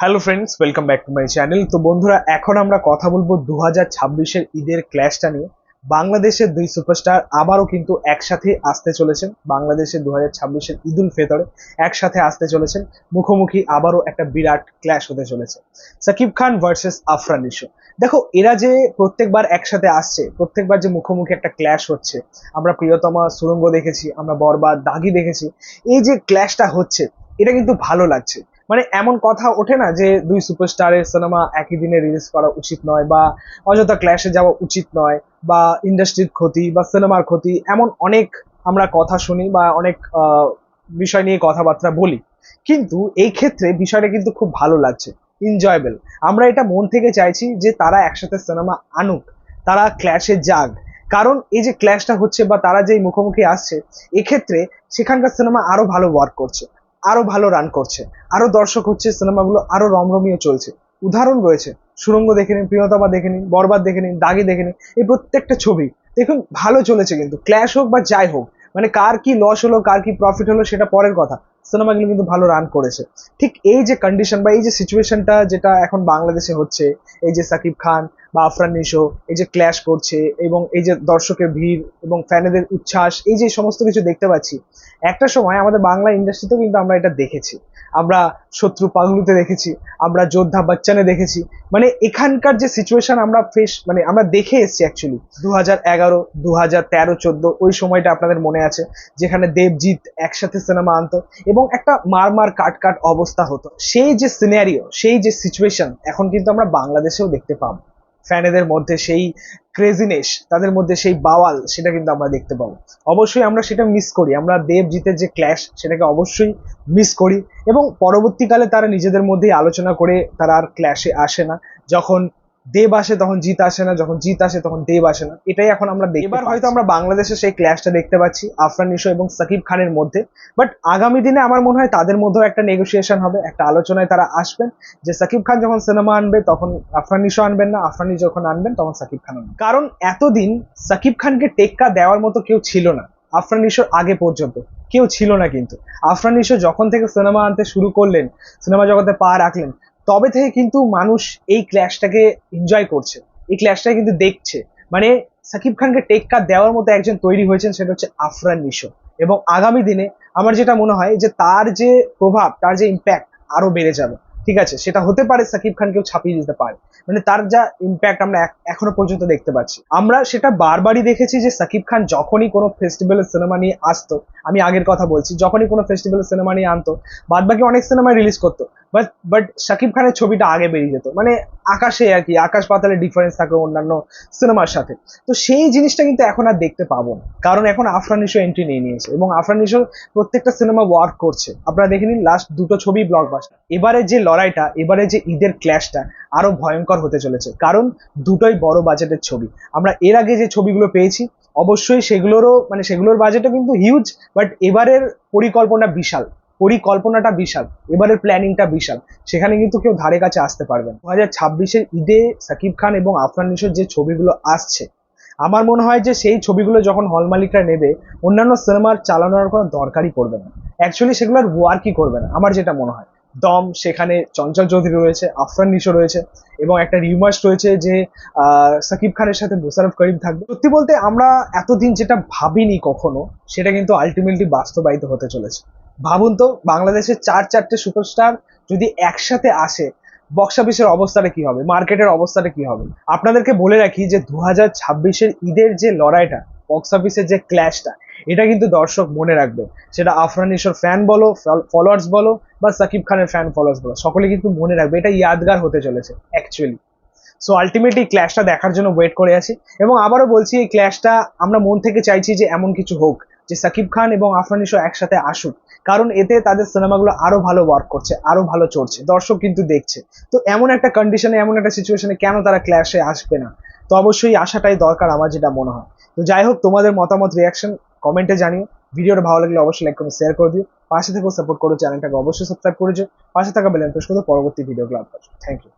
Hello friends, welcome back to my channel. তো বন্ধুরা, এখন আমরা কথা বলবো 2026-এর ঈদের ক্ল্যাশটা নিয়ে। বাংলাদেশের দুই সুপারস্টার আবারও কিন্তু একসাথে আসতে চলেছেন। বাংলাদেশের 2026-এর ঈদ উল ফিতরে একসাথে আসতে চলেছেন। মুখোমুখি আবারও একটা বিরাট ক্ল্যাশ হতে চলেছে, সাকিব খান ভার্সেস আফরান নিশো। দেখো, এরা যে প্রত্যেকবার একসাথে আসছে, প্রত্যেকবার যে মুখোমুখি একটা ক্ল্যাশ হচ্ছে, আমরা প্রিয়তমা সুড়ঙ্গ দেখেছি, আমরা বরবাদ দাগি দেখেছি। এই যে ক্ল্যাশটা হচ্ছে, এটা কিন্তু ভালো লাগছে। মানে এমন কথা ওঠে না যে দুই সুপারস্টারের সিনেমা একই দিনে রিলিজ করা উচিত নয়, বা অযথা ক্ল্যাশে যাওয়া উচিত নয়, বা ইন্ডাস্ট্রির ক্ষতি বা সিনেমার ক্ষতি, এমন অনেক আমরা কথা শুনি বা অনেক বিষয় নিয়ে কথাবার্তা বলি। কিন্তু এই ক্ষেত্রে বিষয়টা কিন্তু খুব ভালো লাগছে, এনজয়েবল। আমরা এটা মন থেকে চাইছি যে তারা একসাথে সিনেমা আনুক, তারা ক্ল্যাশে যাক। কারণ এই যে ক্ল্যাশটা হচ্ছে বা তারা যেই মুখোমুখি আসছে, এক্ষেত্রে সেখানকার সিনেমা আরো ভালো ওয়ার্ক করছে, আরো ভালো রান করছে, আরো দর্শক হচ্ছে, সিনেমাগুলো আরো রমরমিয়ে চলছে। উদাহরণ রয়েছে, সুড়ঙ্গ দেখে নিন, প্রিয়তমা দেখে নিন, বরবাদ দেখে নিন, দাগি দেখে নিন। এই প্রত্যেকটা ছবি দেখুন ভালো চলেছে, কিন্তু ক্ল্যাশ হোক বা যাই হোক, মানে কার কি লস হলো কার কি প্রফিট হলো সেটা পরের কথা, সিনেমাগুলো কিন্তু ভালো রান করেছে। ঠিক এই যে কন্ডিশন বা এই যে সিচুয়েশনটা যেটা এখন বাংলাদেশে হচ্ছে, এই যে সাকিব খান বা আফরান নিশো এই যে ক্ল্যাশ করছে, এবং এই যে দর্শকের ভিড় এবং ফ্যানেদের উচ্ছ্বাস, এই যে সমস্ত কিছু দেখতে পাচ্ছি, একটা সময় আমাদের বাংলা ইন্ডাস্ট্রিতেও কিন্তু আমরা এটা দেখেছি। আমরা শত্রু পাগলুতে দেখেছি, আমরা যোদ্ধা বচ্চনে দেখেছি। মানে এখানকার যে সিচুয়েশন আমরা মানে আমরা দেখে এসেছি অ্যাকচুয়ালি 2011, 2013, 14 ওই সময়টা আপনাদের মনে আছে, যেখানে দেবজিৎ একসাথে সিনেমা আনতো এবং একটা মার কাট কাট অবস্থা হতো। সেই যে সিনারিও, সেই যে সিচুয়েশন এখন কিন্তু আমরা বাংলাদেশেও দেখতে পাবো। ফ্যানেদের মধ্যে সেই ক্রেজিনেস, তাদের মধ্যে সেই বাওয়াল, সেটা কিন্তু আমরা দেখতে পাবো। অবশ্যই আমরা সেটা মিস করি, আমরা দেবজিতের যে ক্ল্যাশ সেটাকে অবশ্যই মিস করি। এবং পরবর্তীকালে তারা নিজেদের মধ্যেই আলোচনা করে তারা আর ক্ল্যাশে আসে না। যখন দেব আসে তখন জিত আসে না, যখন জিত আসে তখন দেব আসে না। এটাই এখন আমরা দেখতে এবার হয়তো আমরা বাংলাদেশে সেই ক্ল্যাশটা দেখতে পাচ্ছি আফরান নিশো এবং সাকিব খানের মধ্যে। বাট আগামী দিনে আমার মনে হয় তাদের মধ্যেও একটা নেগোসিয়েশন হবে, একটা আলোচনায় তারা আসবেন, যে সাকিব খান যখন সিনেমা আনবে তখন আফরান নিশো আনবেন না, আফরান নিশো যখন আনবেন তখন সাকিব খান আনবেন। কারণ এতদিন সাকিব খানকে টেক্কা দেওয়ার মতো কেউ ছিল না। আফরান নিশোর আগে পর্যন্ত কেউ ছিল না, কিন্তু আফরান নিশো যখন থেকে সিনেমা আনতে শুরু করলেন, সিনেমা জগতে পা রাখলেন, তবে থেকে কিন্তু মানুষ এই ক্ল্যাশটাকে এনজয় করছে, এই ক্ল্যাশটাকে কিন্তু দেখছে। মানে সাকিব খানকে টেক্কা দেওয়ার মতো একজন তৈরি হয়েছেন, সেটা হচ্ছে আফরান নিশো। এবং আগামী দিনে আমার যেটা মনে হয় যে তার যে প্রভাব, তার যে ইম্প্যাক্ট আরো বেড়ে যাবে। ঠিক আছে, সেটা হতে পারে সাকিব খানকেও ছাপিয়ে দিতে পারে। মানে তার যা ইম্প্যাক্ট আমরা এখনো পর্যন্ত দেখতে পাচ্ছি, আমরা সেটা বারবারই দেখেছি যে সাকিব খান যখনই কোনো ফেস্টিভ্যালের সিনেমা নিয়ে আসতো, আমি আগের কথা বলছি, যখনই কোনো ফেস্টিভ্যালের সিনেমা নিয়ে আনতো, বাদ বাকি অনেক সিনেমা রিলিজ করতো, বাট সাকিব খানের ছবিটা আগে বেরিয়ে যেত। মানে আকাশে আর কি, আকাশ পাতালের ডিফারেন্স থাকে অন্যান্য সিনেমার সাথে। তো সেই জিনিসটা কিন্তু এখন আর দেখতে পাবো না, কারণ এখন আফরান নিশো এন্ট্রি নিয়ে নিয়েছে এবং আফরান নিশো প্রত্যেকটা সিনেমা ওয়ার্ক করছে। আপনারা দেখে নিন, লাস্ট দুটো ছবি ব্লকবাস্টার। এবারে যে লড়াইটা, এবারে যে ঈদের ক্ল্যাশটা আরো ভয়ঙ্কর হতে চলেছে, কারণ দুটোই বড় বাজেটের ছবি। আমরা এর আগে যে ছবিগুলো পেয়েছি, অবশ্যই সেগুলোরও মানে সেগুলোর বাজেটও কিন্তু হিউজ, বাট এবারের পরিকল্পনা বিশাল, পরিকল্পনাটা বিশাল, এবারের প্ল্যানিংটা বিশাল। সেখানে কিন্তু কেউ ধারে কাছে আসতে পারবে না। 2026-এর ঈদে সাকিব খান এবং আফরান নিশোর যে ছবিগুলো আসছে, আমার মনে হয় যে সেই ছবিগুলো যখন হল মালিকরা নেবে, অন্যান্য সিনেমার চালানোর কোনো দরকারই পড়বে না। অ্যাকচুয়ালি সেগুলো আর ওয়ার্কই করবে না, আমার যেটা মনে হয়। দম সেখানে চঞ্চল চৌধুরী রয়েছে, আফরান নিশো রয়েছে, এবং একটা রিউমার্স রয়েছে যে সাকিব খানের সাথে মোশাররফ করিম থাকবে। সত্যি বলতে আমরা এতদিন যেটা ভাবিনি কখনো, সেটা কিন্তু আলটিমেটলি বাস্তবায়িত হতে চলেছে। ভাবুন তো, বাংলাদেশের চারটে সুপারস্টার যদি একসাথে আসে, বক্স অফিসের অবস্থাটা কি হবে, মার্কেটের অবস্থাটা কি হবে। আপনাদেরকে বলে রাখি যে 2026-এর ঈদের যে লড়াইটা, বক্স অফিসের যে ক্ল্যাশটা, এটা কিন্তু দর্শক মনে রাখবে। সেটা আফরান নিশোর ফ্যান বলো, ফলোয়ার্স বলো, বা সাকিব খানের ফ্যান ফলোয়ার্স বলো, সকলে কিন্তু মনে রাখবে। এটা ইয়াদগার হতে চলেছে অ্যাকচুয়ালি। সো আলটিমেটলি এই ক্ল্যাশটা দেখার জন্য ওয়েট করে আছি। এবং আবারও বলছি, এই ক্ল্যাশটা আমরা মন থেকে চাইছি যে এমন কিছু হোক, যে সাকিব খান এবং আফরান নিশো একসাথে আসুক। কারণ এতে তাদের সিনেমাগুলো আরো ভালো ওয়ার্ক করছে, আরো ভালো চলছে, দর্শক কিন্তু দেখছে। তো এমন একটা কন্ডিশনে, এমন একটা সিচুয়েশনে কেন তারা ক্ল্যাশে আসবে না? তো অবশ্যই আসাটাই দরকার, আমার যেটা মনে হয়। তো যাই হোক, তোমাদের মতামত, রিয়াকশন কমেন্টে জানিও। ভিডিওটা ভালো লাগলে অবশ্যই লাইক করে শেয়ার করে দিও। পাশে থেকেও সাপোর্ট করো, চ্যানেলটাকে অবশ্যই সাবস্ক্রাইব করে দিও। পাশে থাকা বেল আইকন প্রেস করে পরবর্তী ভিডিওগুলো আপলোড। Thank you.